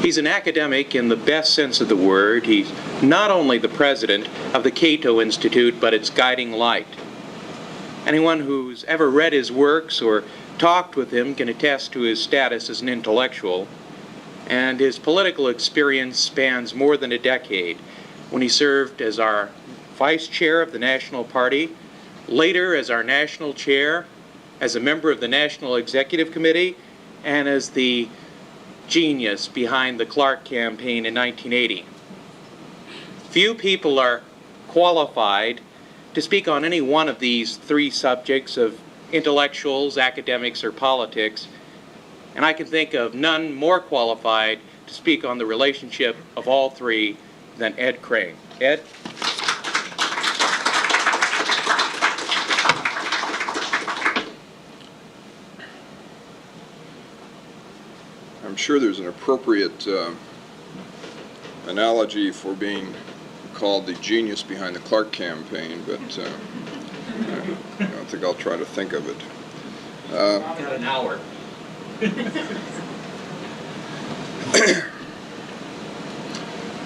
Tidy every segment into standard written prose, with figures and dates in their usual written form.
He's an academic in the best sense of the word. He's not only the president of the Cato Institute, but its guiding light. Anyone who's ever read his works or talked with him can attest to his status as an intellectual, and his political experience spans more than a decade, when he served as our vice chair of the National Party, later as our national chair, as a member of the National Executive Committee, and as the genius behind the Clark campaign in 1980. Few people are qualified to speak on any one of these three subjects of intellectuals, academics, or politics, and I can think of none more qualified to speak on the relationship of all three than Ed Crane. Ed? I'm sure there's an appropriate analogy for being called the genius behind the Clark campaign, but I don't think I'll try to think of it. Got an hour.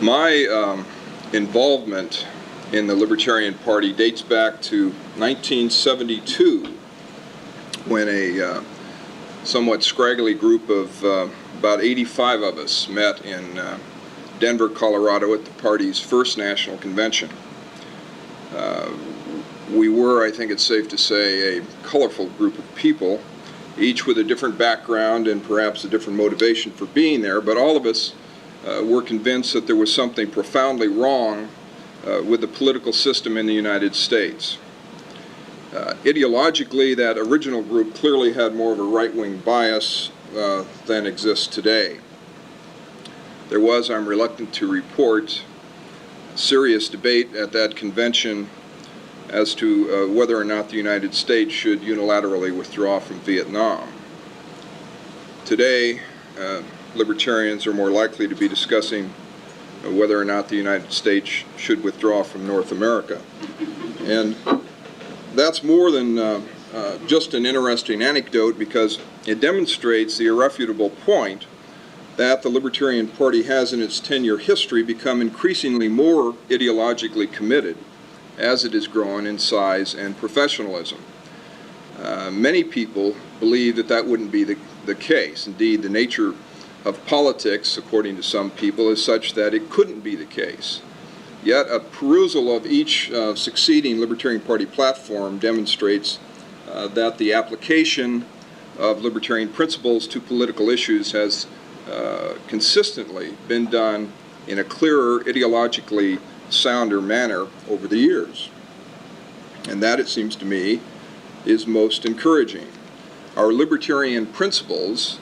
My involvement in the Libertarian Party dates back to 1972, when a somewhat scraggly group of about 85 of us met in Denver, Colorado at the party's first national convention. We were, I think it's safe to say, a colorful group of people, each with a different background and perhaps a different motivation for being there, but all of us were convinced that there was something profoundly wrong with the political system in the United States. Ideologically, that original group clearly had more of a right-wing bias than exists today. There was, I'm reluctant to report, serious debate at that convention as to whether or not the United States should unilaterally withdraw from Vietnam. Today, libertarians are more likely to be discussing whether or not the United States should withdraw from North America. And that's more than just an interesting anecdote, because it demonstrates the irrefutable point that the Libertarian Party has in its 10-year history become increasingly more ideologically committed as it has grown in size and professionalism. Many people believe that that wouldn't be the case. Indeed, the nature of politics, according to some people, is such that it couldn't be the case. Yet a perusal of each succeeding Libertarian Party platform demonstrates that the application of libertarian principles to political issues has consistently been done in a clearer, ideologically sounder manner over the years. And that, it seems to me, is most encouraging. Our libertarian principles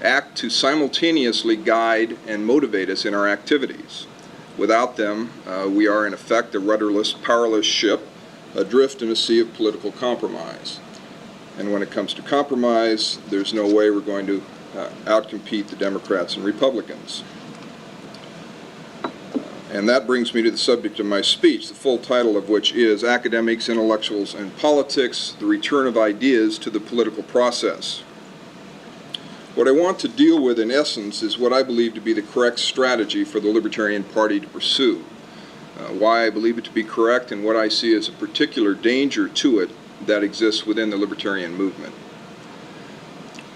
act to simultaneously guide and motivate us in our activities. Without them, we are in effect a rudderless, powerless ship adrift in a sea of political compromise. And when it comes to compromise, there's no way we're going to outcompete the Democrats and Republicans. And that brings me to the subject of my speech, the full title of which is Academics, Intellectuals, and Politics, the Return of Ideas to the Political Process. What I want to deal with, in essence, is what I believe to be the correct strategy for the Libertarian Party to pursue, why I believe it to be correct, and what I see as a particular danger to it that exists within the libertarian movement.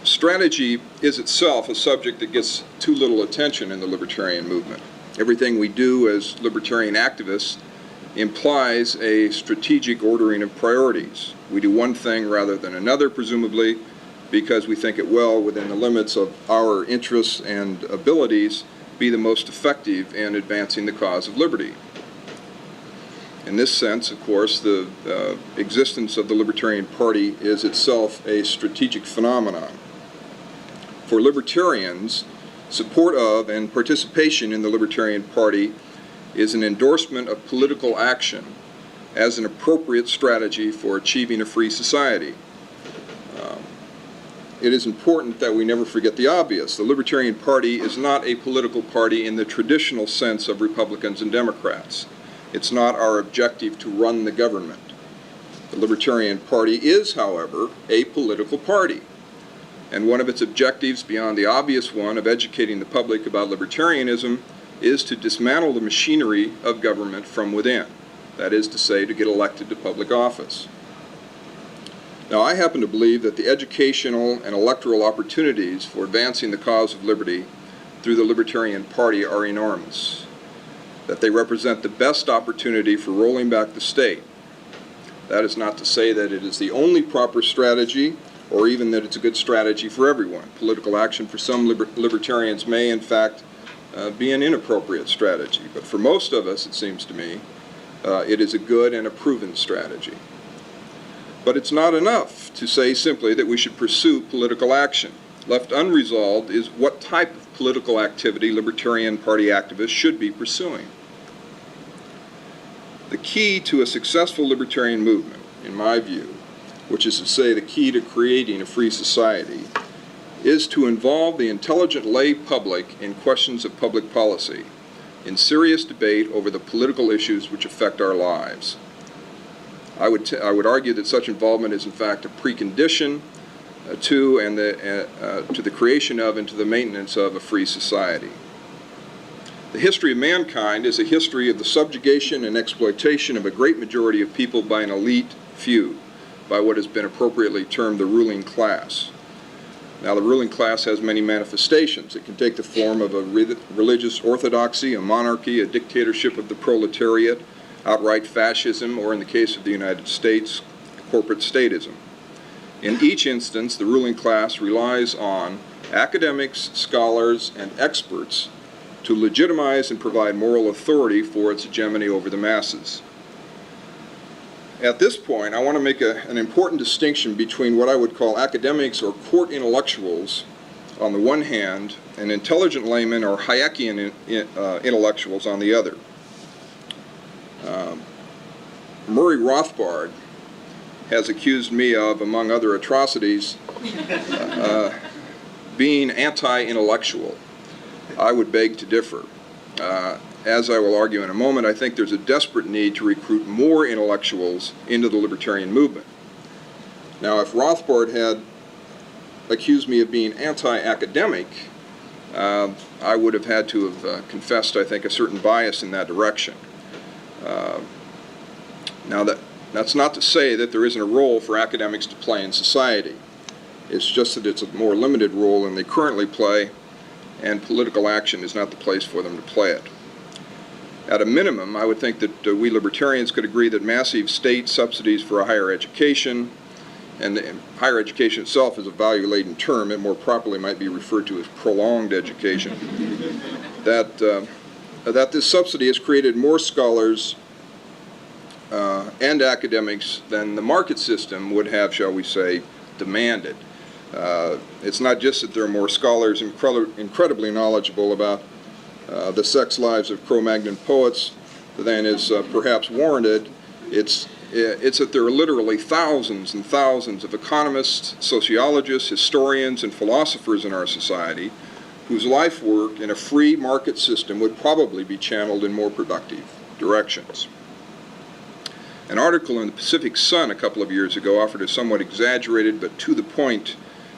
Strategy is itself a subject that gets too little attention in the libertarian movement. Everything we do as libertarian activists implies a strategic ordering of priorities. We do one thing rather than another, presumably, because we think it will, within the limits of our interests and abilities, be the most effective in advancing the cause of liberty. In this sense, of course, the existence of the Libertarian Party is itself a strategic phenomenon. For libertarians, support of and participation in the Libertarian Party is an endorsement of political action as an appropriate strategy for achieving a free society. It is important that we never forget the obvious. The Libertarian Party is not a political party in the traditional sense of Republicans and Democrats. It's not our objective to run the government. The Libertarian Party is, however, a political party. And one of its objectives, beyond the obvious one of educating the public about libertarianism, is to dismantle the machinery of government from within. That is to say, to get elected to public office. Now, I happen to believe that the educational and electoral opportunities for advancing the cause of liberty through the Libertarian Party are enormous, that they represent the best opportunity for rolling back the state. That is not to say that it is the only proper strategy, or even that it's a good strategy for everyone. Political action for some libertarians may, in fact, be an inappropriate strategy. But for most of us, it seems to me, it is a good and a proven strategy. But it's not enough to say simply that we should pursue political action. Left unresolved is what type of political activity Libertarian Party activists should be pursuing. The key to a successful libertarian movement, in my view, which is to say the key to creating a free society, is to involve the intelligent lay public in questions of public policy, in serious debate over the political issues which affect our lives. I would argue that such involvement is in fact a precondition to the creation of and to the maintenance of a free society. The history of mankind is a history of the subjugation and exploitation of a great majority of people by an elite few, by what has been appropriately termed the ruling class. Now, the ruling class has many manifestations. It can take the form of a religious orthodoxy, a monarchy, a dictatorship of the proletariat, outright fascism, or in the case of the United States, corporate statism. In each instance, the ruling class relies on academics, scholars, and experts to legitimize and provide moral authority for its hegemony over the masses. At this point, I want to make an important distinction between what I would call academics or court intellectuals on the one hand, and intelligent laymen or Hayekian intellectuals on the other. Murray Rothbard has accused me of, among other atrocities, being anti-intellectual. I would beg to differ. As I will argue in a moment, I think there's a desperate need to recruit more intellectuals into the libertarian movement. Now, if Rothbard had accused me of being anti-academic, I would have had to have confessed, I think, a certain bias in that direction. Now, that's not to say that there isn't a role for academics to play in society. It's just that it's a more limited role than they currently play, and political action is not the place for them to play it. At a minimum, I would think that we libertarians could agree that massive state subsidies for a higher education, and higher education itself is a value-laden term, it more properly might be referred to as prolonged education, that this subsidy has created more scholars and academics than the market system would have, shall we say, demanded. It's not just that there are more scholars incredibly knowledgeable about the sex lives of Cro-Magnon poets than is perhaps warranted. It's that there are literally thousands and thousands of economists, sociologists, historians, and philosophers in our society whose life work in a free market system would probably be channeled in more productive directions. An article in the Pacific Sun a couple of years ago offered a somewhat exaggerated but to-the-point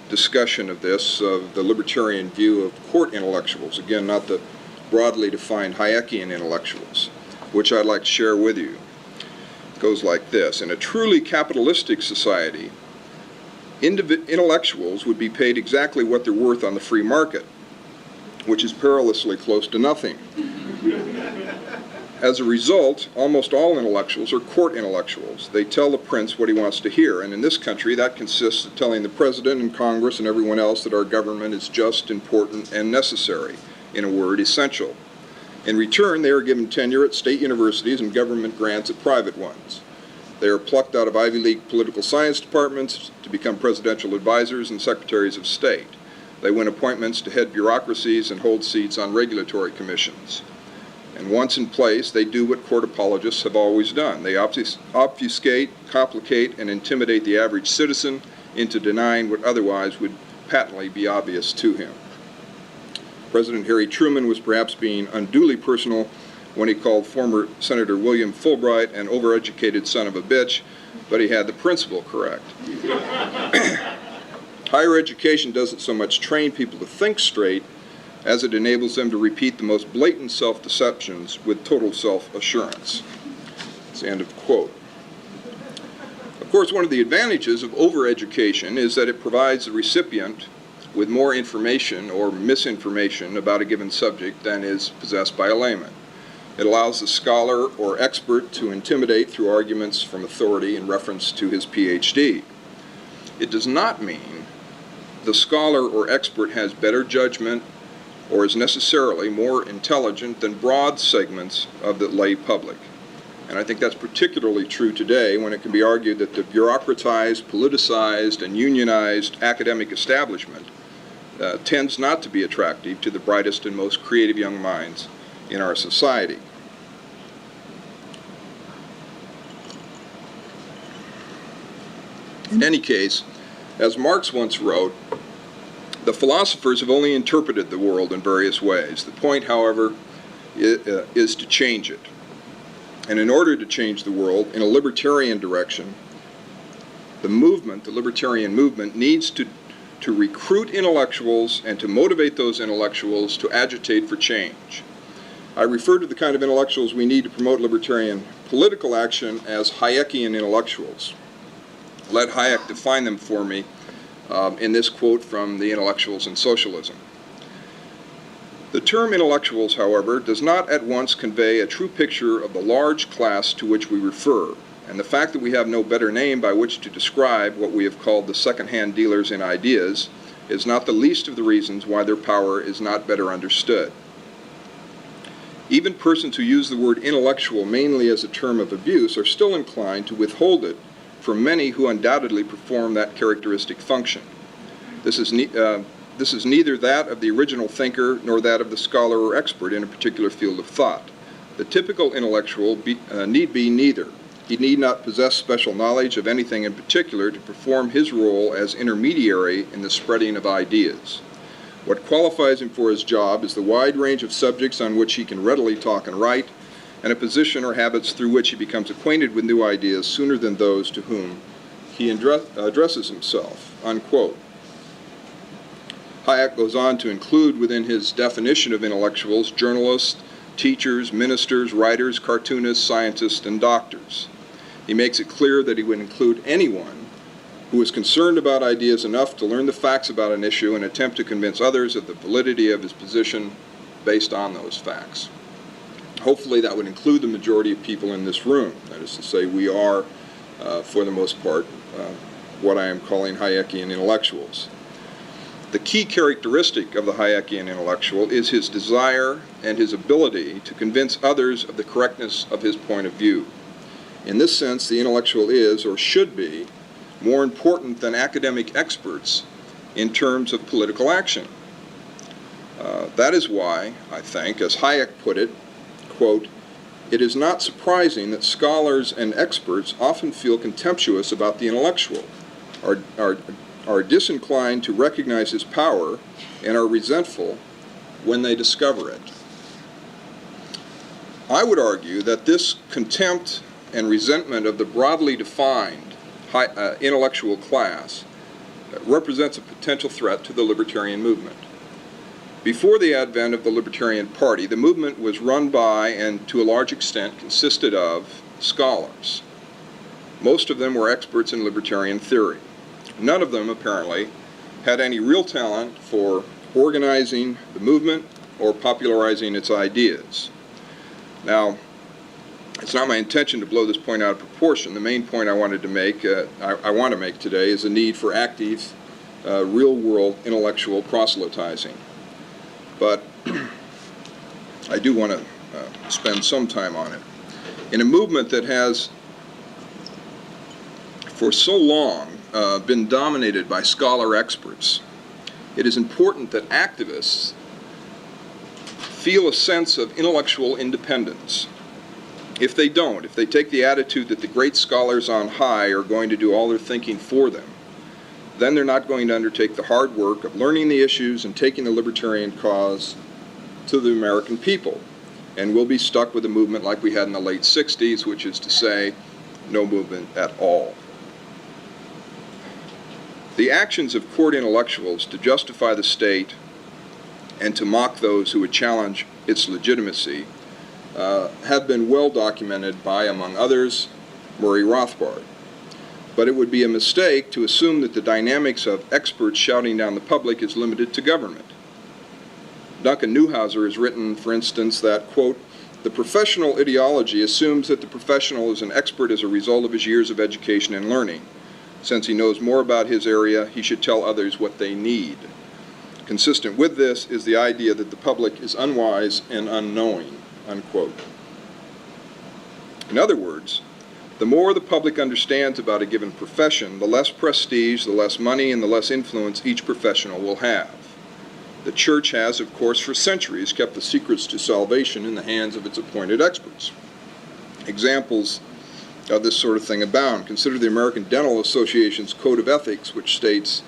discussion of this, of the libertarian view of court intellectuals, again, not the broadly defined Hayekian intellectuals, which I'd like to share with you. It goes like this. In a truly capitalistic society, intellectuals would be paid exactly what they're worth on the free market, which is perilously close to nothing. As a result, almost all intellectuals are court intellectuals. They tell the prince what he wants to hear, and in this country that consists of telling the president and Congress and everyone else that our government is just, important, and necessary. In a word, essential. In return, they are given tenure at state universities and government grants at private ones. They are plucked out of Ivy League political science departments to become presidential advisors and secretaries of state. They win appointments to head bureaucracies and hold seats on regulatory commissions. And once in place, they do what court apologists have always done. They obfuscate, complicate, and intimidate the average citizen into denying what otherwise would patently be obvious to him. President Harry Truman was perhaps being unduly personal when he called former Senator William Fulbright an overeducated son of a bitch, but he had the principle correct. Higher education doesn't so much train people to think straight as it enables them to repeat the most blatant self-deceptions with total self-assurance. That's the end of the quote. Of course, one of the advantages of overeducation is that it provides the recipient with more information or misinformation about a given subject than is possessed by a layman. It allows the scholar or expert to intimidate through arguments from authority in reference to his PhD. It does not mean the scholar or expert has better judgment or is necessarily more intelligent than broad segments of the lay public. And I think that's particularly true today when it can be argued that the bureaucratized, politicized, and unionized academic establishment tends not to be attractive to the brightest and most creative young minds in our society. In any case, as Marx once wrote, the philosophers have only interpreted the world in various ways. The point, however, is to change it. And in order to change the world in a libertarian direction, the libertarian movement, needs to recruit intellectuals and to motivate those intellectuals to agitate for change. I refer to the kind of intellectuals we need to promote libertarian political action as Hayekian intellectuals. Let Hayek define them for me in this quote from the Intellectuals in Socialism. The term intellectuals, however, does not at once convey a true picture of the large class to which we refer, and the fact that we have no better name by which to describe what we have called the second-hand dealers in ideas is not the least of the reasons why their power is not better understood. Even persons who use the word intellectual mainly as a term of abuse are still inclined to withhold it from many who undoubtedly perform that characteristic function. This is neither that of the original thinker nor that of the scholar or expert in a particular field of thought. The typical intellectual need be neither. He need not possess special knowledge of anything in particular to perform his role as intermediary in the spreading of ideas. What qualifies him for his job is the wide range of subjects on which he can readily talk and write, and a position or habits through which he becomes acquainted with new ideas sooner than those to whom he addresses himself, unquote. Hayek goes on to include within his definition of intellectuals journalists, teachers, ministers, writers, cartoonists, scientists, and doctors. He makes it clear that he would include anyone who is concerned about ideas enough to learn the facts about an issue and attempt to convince others of the validity of his position based on those facts. Hopefully that would include the majority of people in this room. That is to say, we are, for the most part, what I am calling Hayekian intellectuals. The key characteristic of the Hayekian intellectual is his desire and his ability to convince others of the correctness of his point of view. In this sense, the intellectual is, or should be, more important than academic experts in terms of political action. That is why, I think, as Hayek put it, quote, "It is not surprising that scholars and experts often feel contemptuous about the intellectual, are disinclined to recognize his power, and are resentful when they discover it." I would argue that this contempt and resentment of the broadly defined intellectual class represents a potential threat to the libertarian movement. Before the advent of the Libertarian Party, the movement was run by and to a large extent consisted of scholars. Most of them were experts in libertarian theory. None of them, apparently, had any real talent for organizing the movement or popularizing its ideas. Now, it's not my intention to blow this point out of proportion. The main point I wanted to make, I want to make today, is the need for active, real-world intellectual proselytizing. But I do want to spend some time on it. In a movement that has, for so long, been dominated by scholar experts, it is important that activists feel a sense of intellectual independence. If they don't, if they take the attitude that the great scholars on high are going to do all their thinking for them, then they're not going to undertake the hard work of learning the issues and taking the libertarian cause to the American people. And we'll be stuck with a movement like we had in the late 60s, which is to say, no movement at all. The actions of court intellectuals to justify the state and to mock those who would challenge its legitimacy have been well documented by, among others, Murray Rothbard. But it would be a mistake to assume that the dynamics of experts shouting down the public is limited to government. Duncan Neuhauser has written, for instance, that, quote, "The professional ideology assumes that the professional is an expert as a result of his years of education and learning. Since he knows more about his area, he should tell others what they need. Consistent with this is the idea that the public is unwise and unknowing," unquote. In other words, the more the public understands about a given profession, the less prestige, the less money, and the less influence each professional will have. The church has, of course, for centuries kept the secrets to salvation in the hands of its appointed experts. Examples of this sort of thing abound. Consider the American Dental Association's Code of Ethics, which states,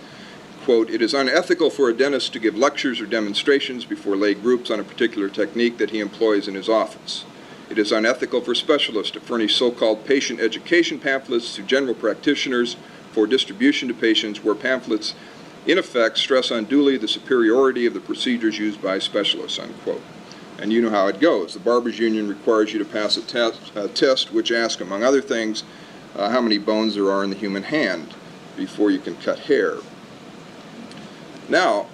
quote, "It is unethical for a dentist to give lectures or demonstrations before lay groups on a particular technique that he employs in his office. It is unethical for specialists to furnish so-called patient education pamphlets to general practitioners for distribution to patients where pamphlets, in effect, stress unduly the superiority of the procedures used by specialists," unquote. And you know how it goes. The Barbers Union requires you to pass a test which asks, among other things, how many bones there are in the human hand before you can cut hair. Now,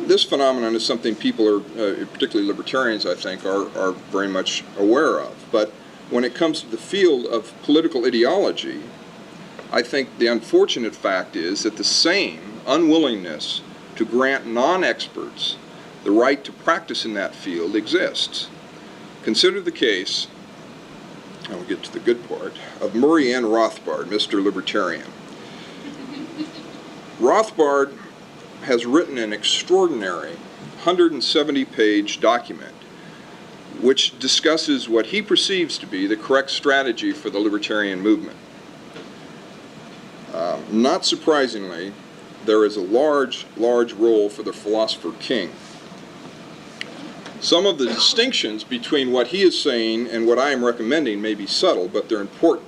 this phenomenon is something people are, particularly libertarians, I think, are very much aware of. But when it comes to the field of political ideology, I think the unfortunate fact is that the same unwillingness to grant non-experts the right to practice in that field exists. Consider the case, and we'll get to the good part, of Murray N. Rothbard, Mr. Libertarian. Rothbard has written an extraordinary 170-page document which discusses what he perceives to be the correct strategy for the libertarian movement. Not surprisingly, there is a large role for the philosopher-king. Some of the distinctions between what he is saying and what I am recommending may be subtle, but they're important.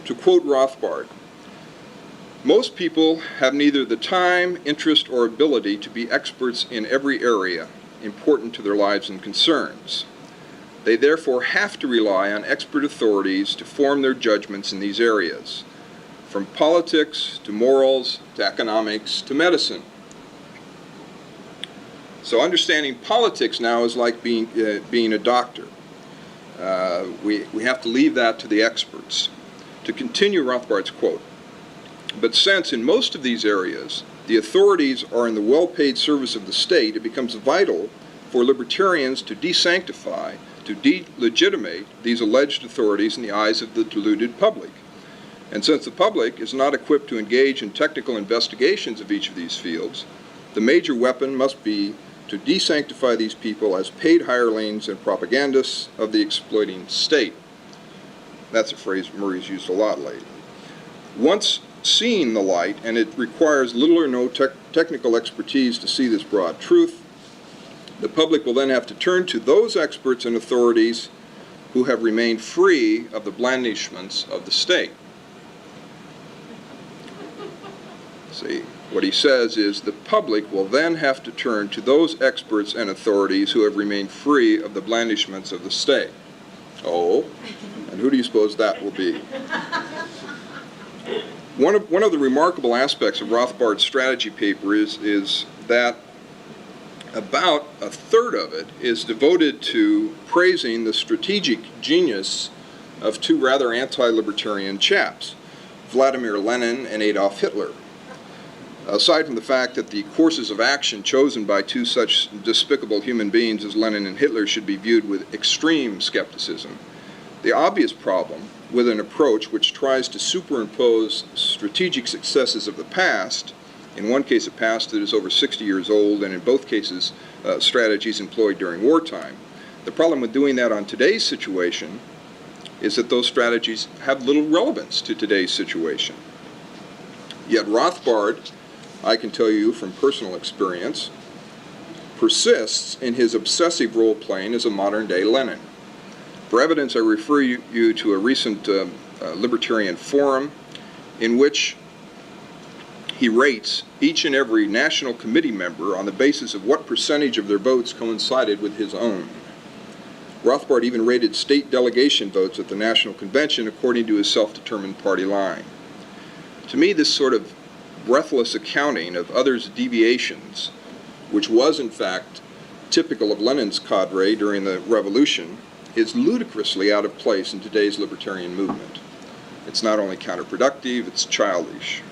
To quote Rothbard, "Most people have neither the time, interest, or ability to be experts in every area important to their lives and concerns. They therefore have to rely on expert authorities to form their judgments in these areas, from politics to morals to economics to medicine. So understanding politics now is like being a doctor. We have to leave that to the experts." To continue Rothbard's quote, "But since in most of these areas the authorities are in the well-paid service of the state, it becomes vital for libertarians to desanctify, to delegitimate these alleged authorities in the eyes of the deluded public. And since the public is not equipped to engage in technical investigations of each of these fields, the major weapon must be to desanctify these people as paid hirelings and propagandists of the exploiting state." That's a phrase Murray's used a lot lately. "Once seeing the light, and it requires little or no technical expertise to see this broad truth, the public will then have to turn to those experts and authorities who have remained free of the blandishments of the state." See, what he says is the public will then have to turn to those experts and authorities who have remained free of the blandishments of the state. Oh, and who do you suppose that will be? One of the remarkable aspects of Rothbard's strategy paper is that about a third of it is devoted to praising the strategic genius of two rather anti-libertarian chaps, Vladimir Lenin and Adolf Hitler. Aside from the fact that the courses of action chosen by two such despicable human beings as Lenin and Hitler should be viewed with extreme skepticism, the obvious problem with an approach which tries to superimpose strategic successes of the past, in one case a past that is over 60 years old, and in both cases strategies employed during wartime. The problem with doing that on today's situation is that those strategies have little relevance to today's situation. Yet Rothbard, I can tell you from personal experience, persists in his obsessive role-playing as a modern-day Lenin. For evidence, I refer you to a recent libertarian forum in which he rates each and every National Committee member on the basis of what percentage of their votes coincided with his own. Rothbard even rated state delegation votes at the National Convention according to his self-determined party line. To me, this sort of breathless accounting of others' deviations, which was in fact typical of Lenin's cadre during the Revolution, is ludicrously out of place in today's libertarian movement. It's not only counterproductive, it's childish.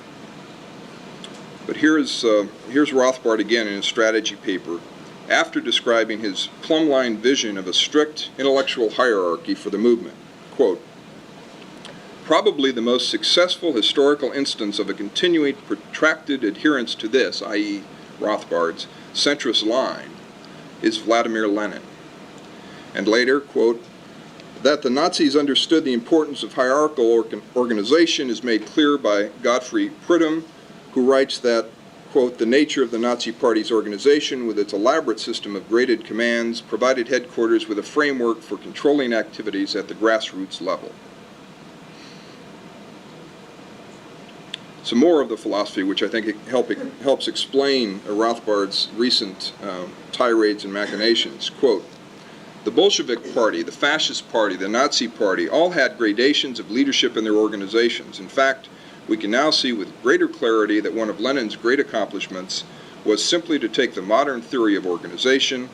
But here's Rothbard again in his strategy paper, after describing his plumb-line vision of a strict intellectual hierarchy for the movement. Quote, "Probably the most successful historical instance of a continuing protracted adherence to this, i.e. Rothbard's, centrist line, is Vladimir Lenin." And later, quote, "That the Nazis understood the importance of hierarchical organization is made clear by Gottfried Prudhomme, who writes that, quote, the nature of the Nazi Party's organization with its elaborate system of graded commands provided headquarters with a framework for controlling activities at the grassroots level." Some more of the philosophy, which I think helps explain Rothbard's recent tirades and machinations. Quote, "The Bolshevik Party, the Fascist Party, the Nazi Party all had gradations of leadership in their organizations. In fact, we can now see with greater clarity that one of Lenin's great accomplishments was simply to take the modern theory of organization,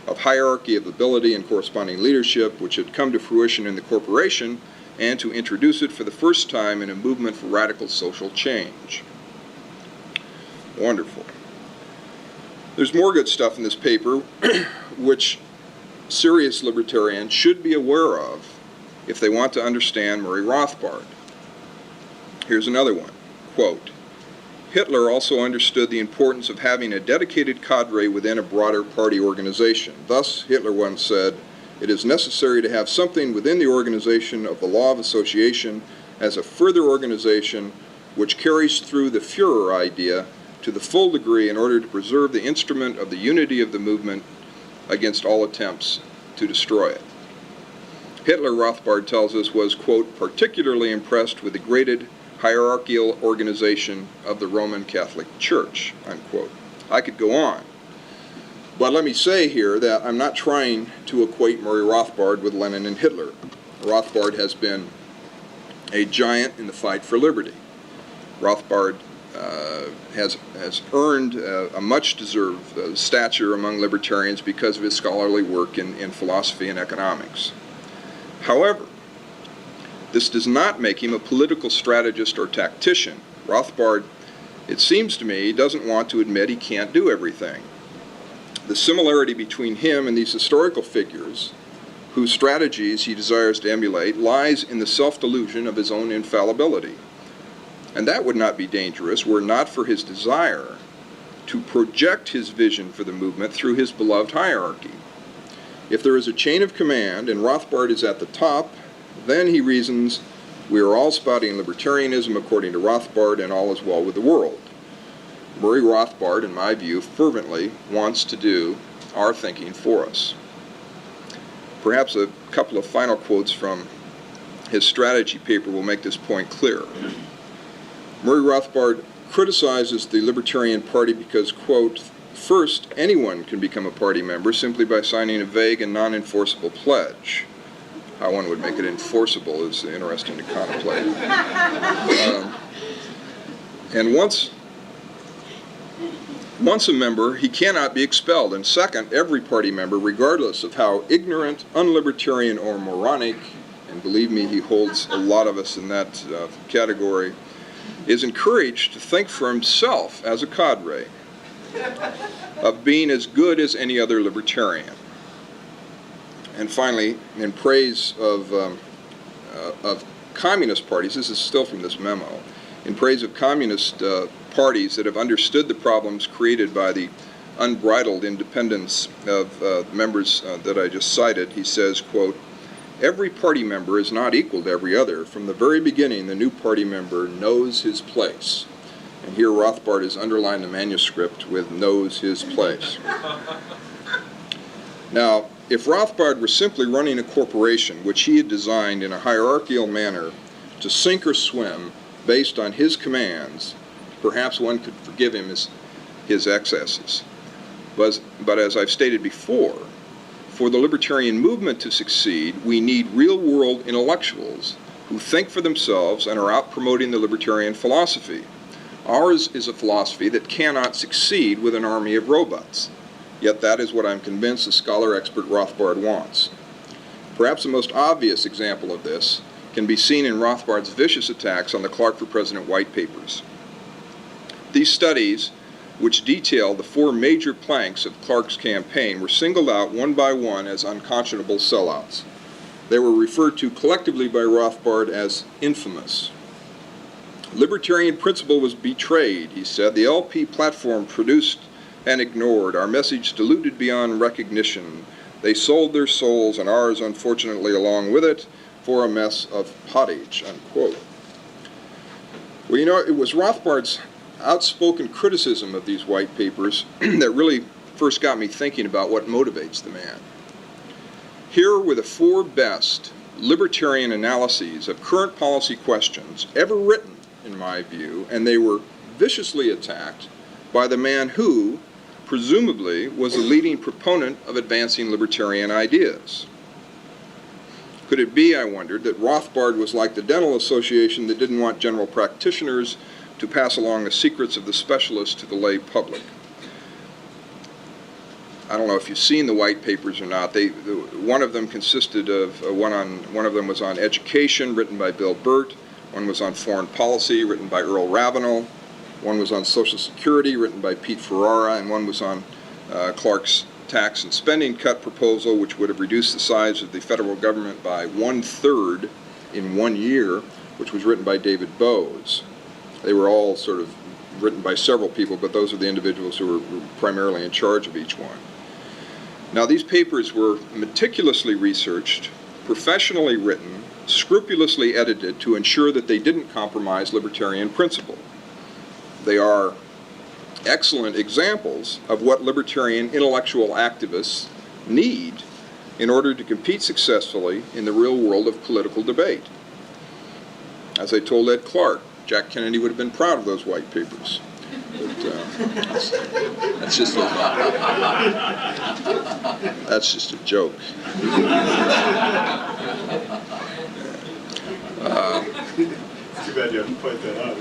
of hierarchy of ability and corresponding leadership, which had come to fruition in the corporation, and to introduce it for the first time in a movement for radical social change." Wonderful. There's more good stuff in this paper, which serious libertarians should be aware of if they want to understand Murray Rothbard. Here's another one. Quote, "Hitler also understood the importance of having a dedicated cadre within a broader party organization. Thus, Hitler once said, 'It is necessary to have something within the organization of the law of association as a further organization which carries through the Führer idea to the full degree in order to preserve the instrument of the unity of the movement against all attempts to destroy it.' Hitler, Rothbard tells us, was, quote, particularly impressed with the graded hierarchical organization of the Roman Catholic Church," unquote. I could go on. But let me say here that I'm not trying to equate Murray Rothbard with Lenin and Hitler. Rothbard has been a giant in the fight for liberty. Rothbard has earned a much-deserved stature among libertarians because of his scholarly work in philosophy and economics. However, this does not make him a political strategist or tactician. Rothbard, it seems to me, doesn't want to admit he can't do everything. The similarity between him and these historical figures, whose strategies he desires to emulate, lies in the self-delusion of his own infallibility. And that would not be dangerous were it not for his desire to project his vision for the movement through his beloved hierarchy. If there is a chain of command and Rothbard is at the top, then, he reasons, we are all spouting libertarianism according to Rothbard and all is well with the world. Murray Rothbard, in my view, fervently wants to do our thinking for us. Perhaps a couple of final quotes from his strategy paper will make this point clear. Murray Rothbard criticizes the Libertarian Party because, quote, "First, anyone can become a party member simply by signing a vague and non-enforceable pledge." How one would make it enforceable is interesting to contemplate. And once a member, he cannot be expelled. And second, every party member, regardless of how ignorant, unlibertarian, or moronic, and believe me, he holds a lot of us in that category, is encouraged to think for himself as a cadre of being as good as any other libertarian. And finally, in praise of communist parties, this is still from this memo, in praise of communist parties that have understood the problems created by the unbridled independence of members that I just cited, he says, quote, "Every party member is not equal to every other. From the very beginning, the new party member knows his place." And here Rothbard has underlined the manuscript with "knows his place." Now, if Rothbard were simply running a corporation which he had designed in a hierarchical manner to sink or swim based on his commands, Perhaps one could forgive him his excesses. But as I've stated before, for the libertarian movement to succeed, we need real-world intellectuals who think for themselves and are out promoting the libertarian philosophy. Ours is a philosophy that cannot succeed with an army of robots. Yet that is what I'm convinced the scholar-expert Rothbard wants. Perhaps the most obvious example of this can be seen in Rothbard's vicious attacks on the Clark for President white papers. These studies, which detail the 4 major planks of Clark's campaign, were singled out one by one as unconscionable sellouts. They were referred to collectively by Rothbard as infamous. Libertarian principle was betrayed, he said. The LP platform produced and ignored, our message diluted beyond recognition. They sold their souls, and ours, unfortunately, along with it, for a mess of pottage, unquote. Well, you know, it was Rothbard's outspoken criticism of these white papers that really first got me thinking about what motivates the man. Here were the 4 best libertarian analyses of current policy questions ever written, in my view, and they were viciously attacked by the man who, presumably, was the leading proponent of advancing libertarian ideas. Could it be, I wondered, that Rothbard was like the dental association that didn't want general practitioners to pass along the secrets of the specialist to the lay public? I don't know if you've seen the white papers or not. One of them consisted of one of them was on education, written by Bill Burt. One was on foreign policy, written by Earl Ravenel. One was on Social Security, written by Pete Ferrara, and one was on Clark's tax and spending cut proposal, which would have reduced the size of the federal government by 1/3 in 1 year, which was written by David Bowes. They were all sort of written by several people, but those are the individuals who were primarily in charge of each one. Now, these papers were meticulously researched, professionally written, scrupulously edited to ensure that they didn't compromise libertarian principle. They are excellent examples of what libertarian intellectual activists need in order to compete successfully in the real world of political debate. As I told Ed Clark, Jack Kennedy would have been proud of those white papers. But that's just a joke. Too bad you have to point that out.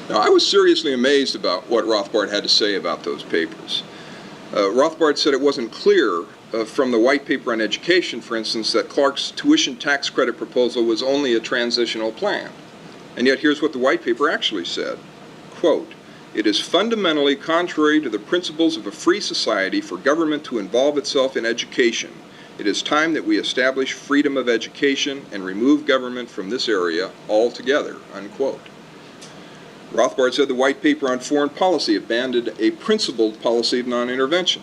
Now, I was seriously amazed about what Rothbard had to say about those papers. Rothbard said it wasn't clear from the white paper on education, for instance, that Clark's tuition tax credit proposal was only a transitional plan. And yet here's what the white paper actually said. Quote, "It is fundamentally contrary to the principles of a free society for government to involve itself in education. It is time that we establish freedom of education and remove government from this area altogether," unquote. Rothbard said the white paper on foreign policy abandoned a principled policy of non-intervention.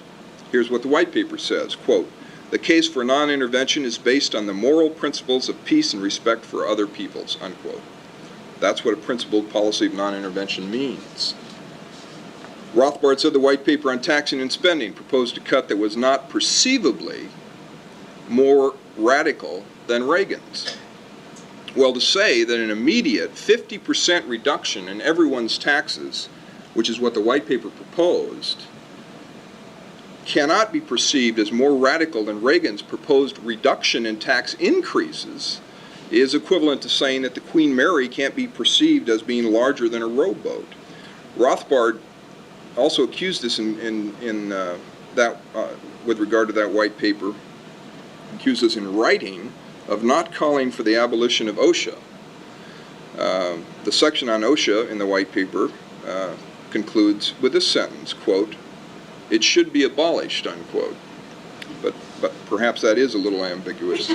Here's what the white paper says, quote, "The case for non-intervention is based on the moral principles of peace and respect for other peoples," unquote. That's what a principled policy of non-intervention means. Rothbard said the white paper on taxing and spending proposed a cut that was not perceivably more radical than Reagan's. Well, to say that an immediate 50% reduction in everyone's taxes, which is what the white paper proposed, cannot be perceived as more radical than Reagan's proposed reduction in tax increases is equivalent to saying that the Queen Mary can't be perceived as being larger than a rowboat. Rothbard also accused us with regard to that white paper, accused us in writing of not calling for the abolition of OSHA. The section on OSHA in the white paper concludes with this sentence, quote, "It should be abolished," unquote. But perhaps that is a little ambiguous.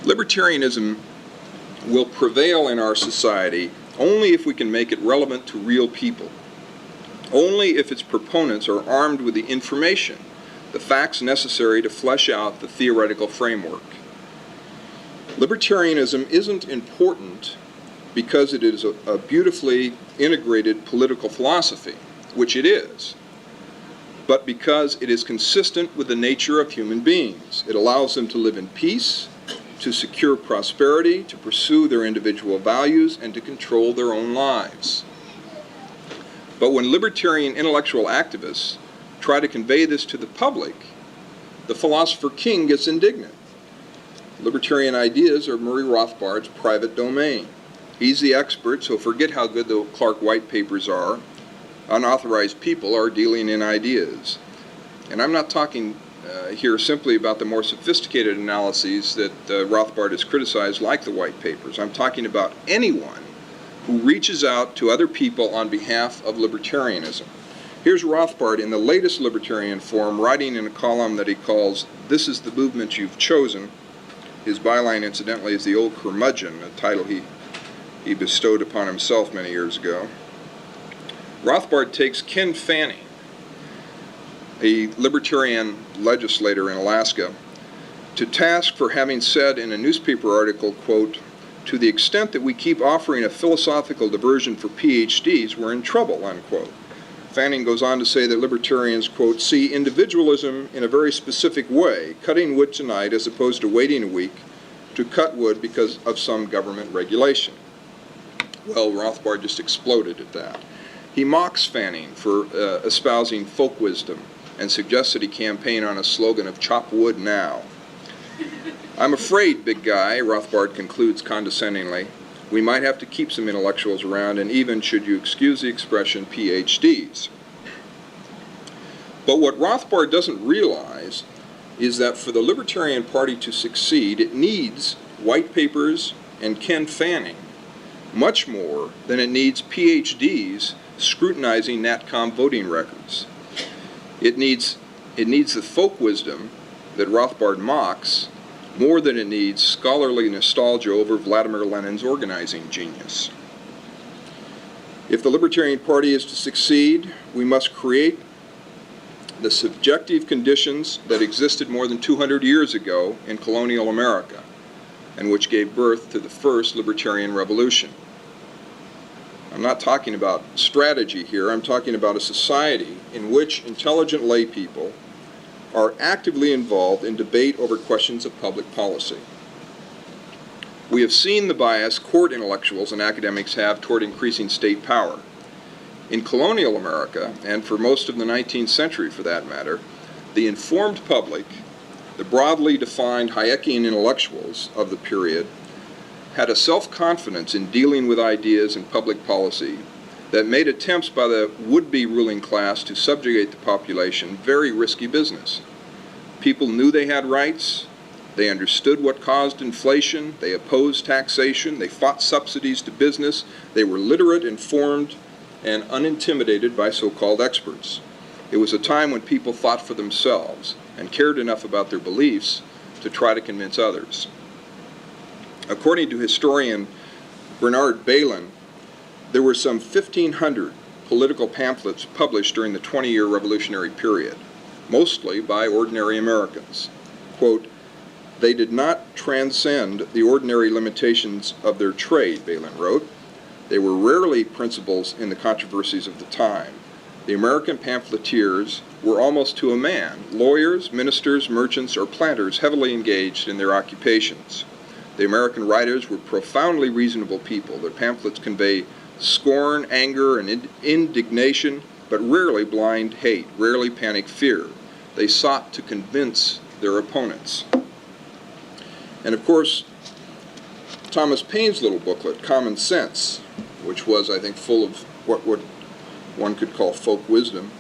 Libertarianism will prevail in our society only if we can make it relevant to real people. Only if its proponents are armed with the information, the facts necessary to flesh out the theoretical framework. Libertarianism isn't important because it is a beautifully integrated political philosophy, which it is. but because it is consistent with the nature of human beings. It allows them to live in peace, to secure prosperity, to pursue their individual values, and to control their own lives. But when libertarian intellectual activists try to convey this to the public, the philosopher-king gets indignant. Libertarian ideas are Murray Rothbard's private domain. He's the expert, so forget how good the Clark White papers are. Unauthorized people are dealing in ideas. And I'm not talking here simply about the more sophisticated analyses that Rothbard has criticized, like the White papers. I'm talking about anyone who reaches out to other people on behalf of libertarianism. Here's Rothbard in the latest Libertarian Forum, writing in a column that he calls, "This is the Movement You've Chosen." His byline, incidentally, is the Old Curmudgeon, a title he bestowed upon himself many years ago. Rothbard takes Ken Fanning, a libertarian legislator in Alaska, to task for having said in a newspaper article, quote, "To the extent that we keep offering a philosophical diversion for PhDs, we're in trouble," unquote. Fanning goes on to say that libertarians, quote, "see individualism in a very specific way, cutting wood tonight as opposed to waiting a week to cut wood because of some government regulation." Well, Rothbard just exploded at that. He mocks Fanning for espousing folk wisdom and suggests that he campaign on a slogan of "chop wood now." "I'm afraid, big guy," Rothbard concludes condescendingly, "we might have to keep some intellectuals around, and even, should you excuse the expression, PhDs. But what Rothbard doesn't realize is that for the Libertarian Party to succeed, it needs white papers and Ken Fanning much more than it needs PhDs scrutinizing NatCom voting records. It needs the folk wisdom that Rothbard mocks more than it needs scholarly nostalgia over Vladimir Lenin's organizing genius. If the Libertarian Party is to succeed, we must create the subjective conditions that existed more than 200 years ago in colonial America, and which gave birth to the first libertarian revolution. I'm not talking about strategy here. I'm talking about a society in which intelligent lay people are actively involved in debate over questions of public policy. We have seen the bias court intellectuals and academics have toward increasing state power. In colonial America, and for most of the 19th century for that matter, the informed public, the broadly defined Hayekian intellectuals of the period, had a self-confidence in dealing with ideas and public policy that made attempts by the would-be ruling class to subjugate the population very risky business. People knew they had rights, they understood what caused inflation, they opposed taxation, they fought subsidies to business, they were literate, informed, and unintimidated by so-called experts. It was a time when people thought for themselves and cared enough about their beliefs to try to convince others. According to historian Bernard Bailyn, there were some 1,500 political pamphlets published during the 20-year revolutionary period, mostly by ordinary Americans. Quote, "They did not transcend the ordinary limitations of their trade," Bailyn wrote. "They were rarely principals in the controversies of the time. The American pamphleteers were almost to a man lawyers, ministers, merchants, or planters heavily engaged in their occupations. The American writers were profoundly reasonable people. Their pamphlets convey scorn, anger, and indignation, but rarely blind hate, rarely panic fear. They sought to convince their opponents." And of course, Thomas Paine's little booklet, Common Sense, which was, I think, full of what one could call folk wisdom,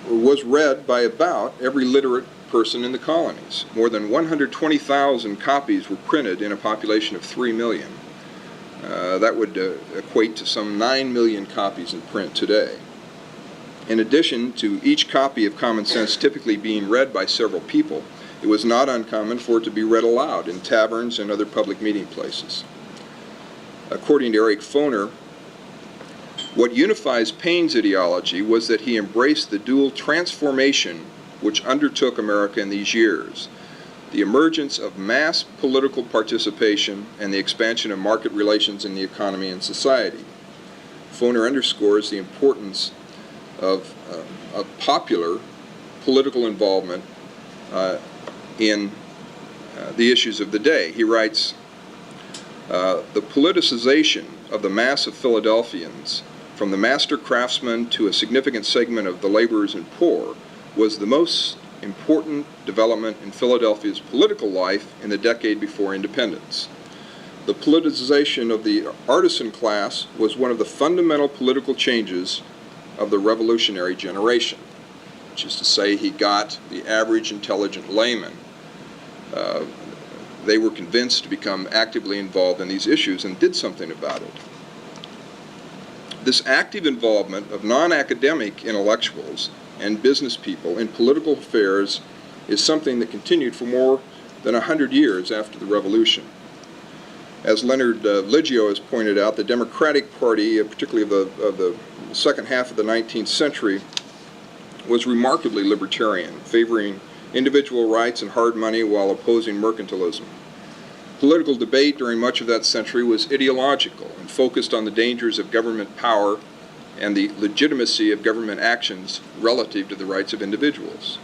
was read by about every literate person in the colonies. More than 120,000 copies were printed in a population of 3 million. That would equate to some 9 million copies in print today. In addition to each copy of Common Sense typically being read by several people, it was not uncommon for it to be read aloud in taverns and other public meeting places. According to Eric Foner, what unifies Paine's ideology was that he embraced the dual transformation which undertook America in these years: the emergence of mass political participation and the expansion of market relations in the economy and society. Foner underscores the importance of popular political involvement in the issues of the day. He writes, the politicization of the mass of Philadelphians, from the master craftsman to a significant segment of the laborers and poor, was the most important development in Philadelphia's political life in the decade before independence. The politicization of the artisan class was one of the fundamental political changes of the revolutionary generation, which is to say he got the average intelligent layman. They were convinced to become actively involved in these issues and did something about it. This active involvement of non-academic intellectuals and business people in political affairs is something that continued for more than 100 years after the Revolution. As Leonard Liggio has pointed out, the Democratic Party, particularly of the second half of the 19th century, was remarkably libertarian, favoring individual rights and hard money while opposing mercantilism. Political debate during much of that century was ideological and focused on the dangers of government power and the legitimacy of government actions relative to the rights of individuals.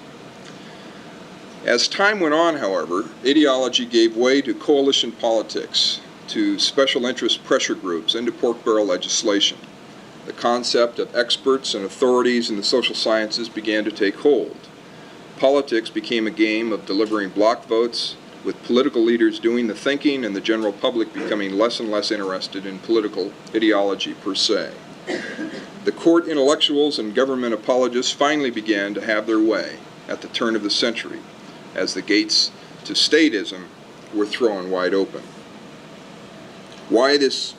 As time went on, however, ideology gave way to coalition politics, to special interest pressure groups, and to pork barrel legislation. The concept of experts and authorities in the social sciences began to take hold. Politics became a game of delivering block votes, with political leaders doing the thinking and the general public becoming less and less interested in political ideology per se. The court intellectuals and government apologists finally began to have their way at the turn of the century, as the gates to statism were thrown wide open. Why this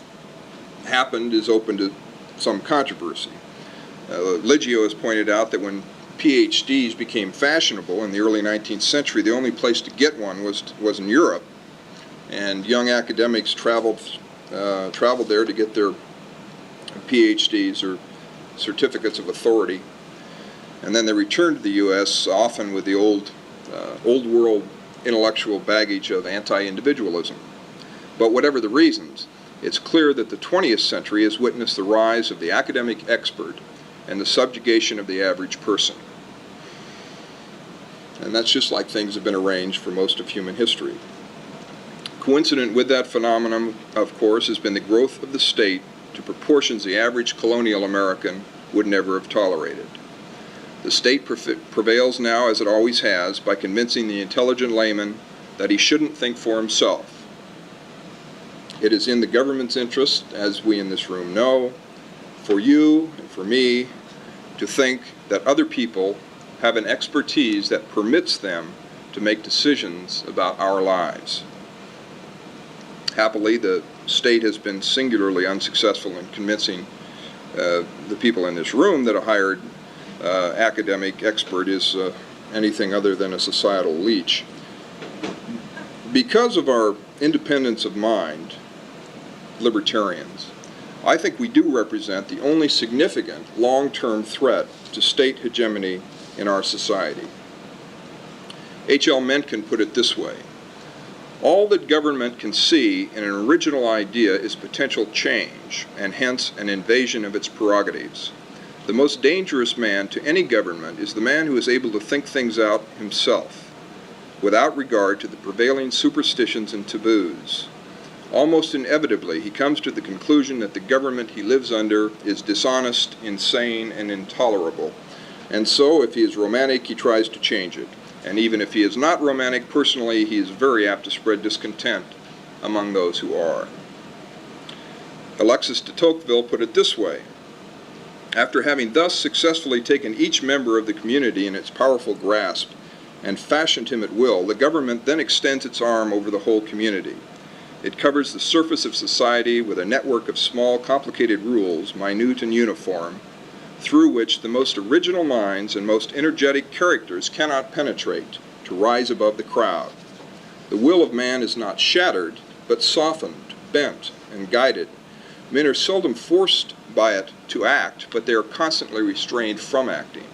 happened is open to some controversy. Liggio has pointed out that when PhDs became fashionable in the early 19th century, the only place to get one was in Europe, and young academics traveled there to get their PhDs or certificates of authority, and then they returned to the U.S. often with the old world intellectual baggage of anti-individualism. But whatever the reasons, it's clear that the 20th century has witnessed the rise of the academic expert and the subjugation of the average person. And that's just like things have been arranged for most of human history. Coincident with that phenomenon, of course, has been the growth of the state to proportions the average colonial American would never have tolerated. The state prevails now, as it always has, by convincing the intelligent layman that he shouldn't think for himself. It is in the government's interest, as we in this room know, for you and for me to think that other people have an expertise that permits them to make decisions about our lives. Happily, the state has been singularly unsuccessful in convincing the people in this room that a hired academic expert is anything other than a societal leech. Because of our independence of mind, libertarians, I think we do represent the only significant long-term threat to state hegemony in our society. H.L. Mencken put it this way: all that government can see in an original idea is potential change, and hence an invasion of its prerogatives. The most dangerous man to any government is the man who is able to think things out himself, without regard to the prevailing superstitions and taboos. Almost inevitably, he comes to the conclusion that the government he lives under is dishonest, insane, and intolerable. And so, if he is romantic, he tries to change it. And even if he is not romantic personally, he is very apt to spread discontent among those who are. Alexis de Tocqueville put it this way: after having thus successfully taken each member of the community in its powerful grasp and fashioned him at will, the government then extends its arm over the whole community. It covers the surface of society with a network of small, complicated rules, minute and uniform, through which the most original minds and most energetic characters cannot penetrate to rise above the crowd. The will of man is not shattered, but softened, bent, and guided. Men are seldom forced by it to act, but they are constantly restrained from acting.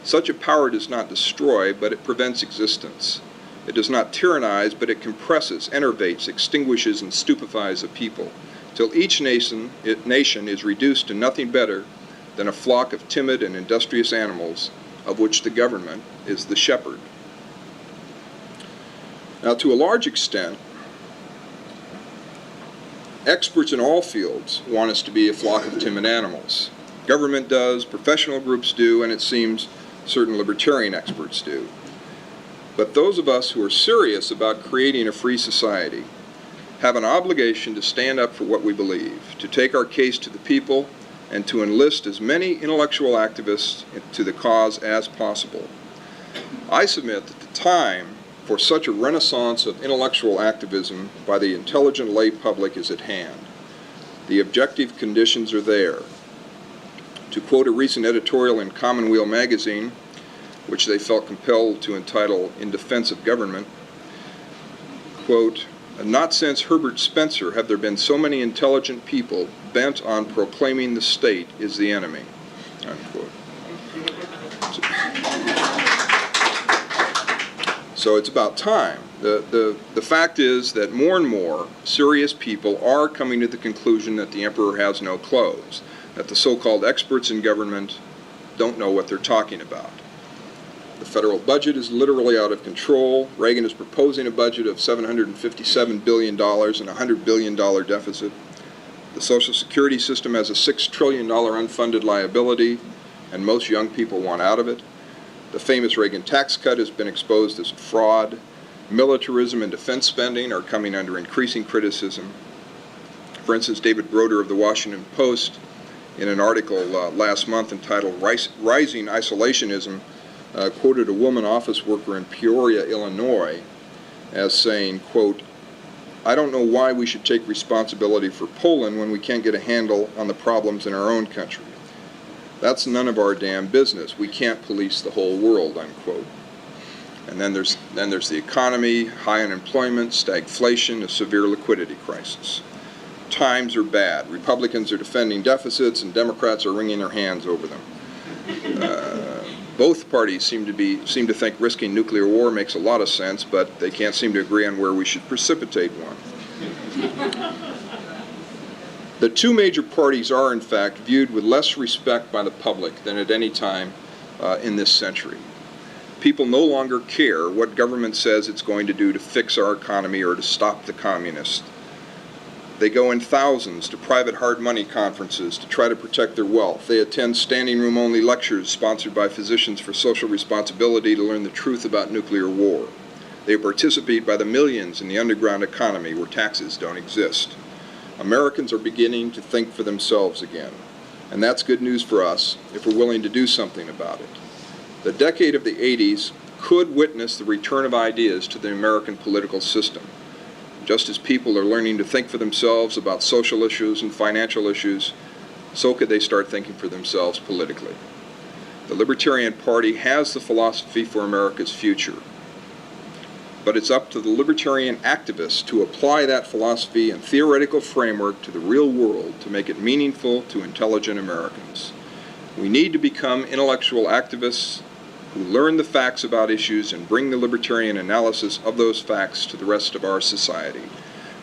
Such a power does not destroy, but it prevents existence. It does not tyrannize, but it compresses, enervates, extinguishes, and stupefies a people, till each nation is reduced to nothing better than a flock of timid and industrious animals of which the government is the shepherd. Now, to a large extent, experts in all fields want us to be a flock of timid animals. Government does, professional groups do, and it seems certain libertarian experts do. But those of us who are serious about creating a free society have an obligation to stand up for what we believe, to take our case to the people, and to enlist as many intellectual activists to the cause as possible. I submit that the time for such a renaissance of intellectual activism by the intelligent lay public is at hand. The objective conditions are there. To quote a recent editorial in Commonweal magazine, which they felt compelled to entitle In Defense of Government, quote, "Not since Herbert Spencer have there been so many intelligent people bent on proclaiming the state is the enemy," unquote. So it's about time. The fact is that more and more serious people are coming to the conclusion that the emperor has no clothes, that the so-called experts in government don't know what they're talking about. The federal budget is literally out of control. Reagan is proposing a budget of $757 billion and a $100 billion deficit. The Social Security system has a $6 trillion unfunded liability, and most young people want out of it. The famous Reagan tax cut has been exposed as fraud. Militarism and defense spending are coming under increasing criticism. For instance, David Broder of the Washington Post, in an article last month entitled Rising Isolationism, quoted a woman office worker in Peoria, Illinois, as saying, quote, "I don't know why we should take responsibility for Poland when we can't get a handle on the problems in our own country. That's none of our damn business. We can't police the whole world," unquote. And then there's the economy, high unemployment, stagflation, a severe liquidity crisis. Times are bad. Republicans are defending deficits, and Democrats are wringing their hands over them. Both parties seem to think risking nuclear war makes a lot of sense, but they can't seem to agree on where we should precipitate one. The two major parties are, in fact, viewed with less respect by the public than at any time in this century. People no longer care what government says it's going to do to fix our economy or to stop the communists. They go in thousands to private hard money conferences to try to protect their wealth. They attend standing room only lectures sponsored by Physicians for Social Responsibility to learn the truth about nuclear war. They participate by the millions in the underground economy where taxes don't exist. Americans are beginning to think for themselves again, and that's good news for us if we're willing to do something about it. The decade of the 80s could witness the return of ideas to the American political system. Just as people are learning to think for themselves about social issues and financial issues, so could they start thinking for themselves politically. The Libertarian Party has the philosophy for America's future, but it's up to the libertarian activists to apply that philosophy and theoretical framework to the real world to make it meaningful to intelligent Americans. We need to become intellectual activists who learn the facts about issues and bring the libertarian analysis of those facts to the rest of our society.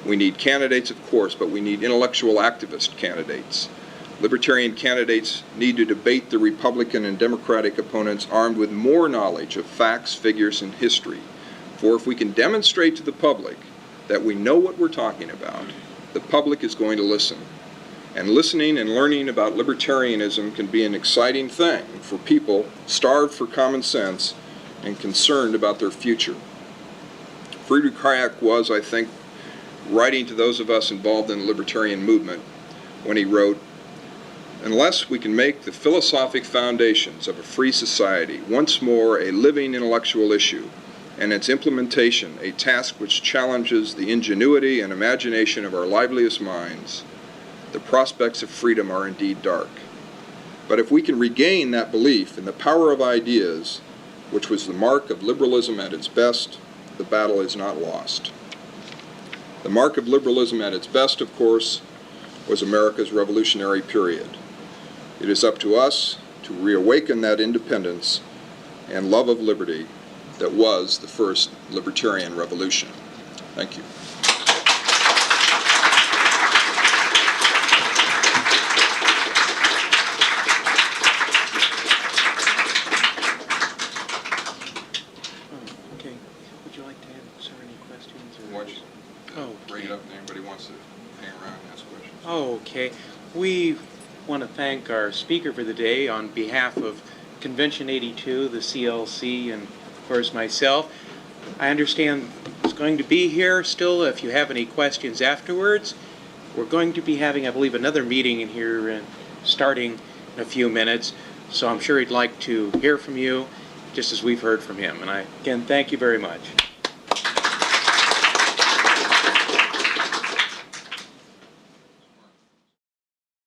We need candidates, of course, but we need intellectual activist candidates. Libertarian candidates need to debate the Republican and Democratic opponents armed with more knowledge of facts, figures, and history. For if we can demonstrate to the public that we know what we're talking about, the public is going to listen. And listening and learning about libertarianism can be an exciting thing for people starved for common sense and concerned about their future. Friedrich Hayek was, I think, writing to those of us involved in the libertarian movement when he wrote, "Unless we can make the philosophic foundations of a free society once more a living intellectual issue, and its implementation a task which challenges the ingenuity and imagination of our liveliest minds, the prospects of freedom are indeed dark. But if we can regain that belief in the power of ideas, which was the mark of liberalism at its best, the battle is not lost." The mark of liberalism at its best, of course, was America's revolutionary period. It is up to us to reawaken that independence and love of liberty that was the first libertarian revolution. Thank you. like to answer any questions? Or? Watch, bring it Okay. up, and anybody wants to hang around and ask questions. Okay. We want to thank our speaker for the day on behalf of Convention 82, the CLC, and of course myself. I understand it's going to be here still if you have any questions afterwards. We're going to be having, I believe, another meeting in here starting in a few minutes, so I'm sure he'd like to hear from you just as we've heard from him. And I, again, thank you very much.